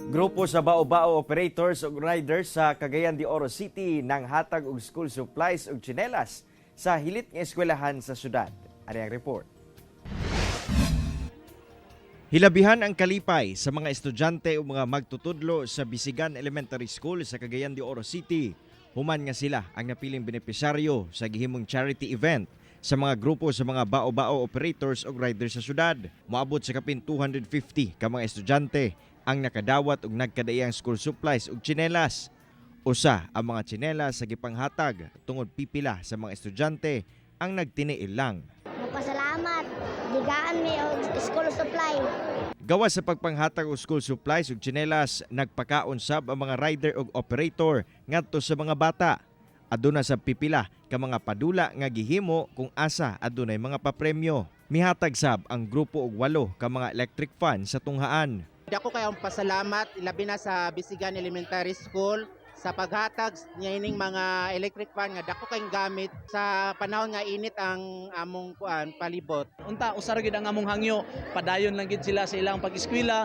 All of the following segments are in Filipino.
Grupo sa Bao-Bao operators ug riders sa Cagayan de Oro City nang hatag og school supplies ug tsinelas sa hilit nga eskwelahan sa syudad. Ari ang report. Hilabihan ang kalipay sa mga estudyante o mga magtutudlo sa Bisigan Elementary School sa Cagayan de Oro City. Human nga sila ang napiling benepisyaryo sa gihimong charity event sa mga grupo sa mga Bao-Bao operators o riders sa syudad. Moabot sa kapin 250 ka mga estudyante ang nakadawat og nagkadaiyang school supplies ug tsinelas. Usa ang mga tsinelas sa gipanghatag tungod pipila sa mga estudyante ang nagtiniil lang. Magpasalamat, digaan mi og school supply. Gawas sa pagpanghatag og school supplies ug tsinelas, nagpakaon sab ang mga rider ug operator ngadto sa mga bata. Aduna sa pipila ka mga padula nga gihimo kung asa adunay mga papremyo. Mihatag sab ang grupo og 8 ka mga electric fan sa tunghaan. Dako kayong pasalamat ilabi na sa Bisigan Elementary School sa paghatag niining mga electric fan nga dako kayong gamit sa panahon nga init ang among palibot. Unta usar gid ang among hangyo, padayon lang gid sila sa ilang pag-eskwela,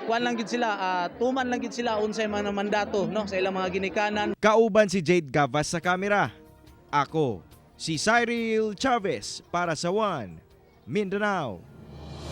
kuan lang gid sila, tuman lang gid sila unsay mga mandato no sa ilang mga ginikanan. Kauban si Jade Gavas sa kamera. Ako si Cyril Chavez para sa One Mindanao.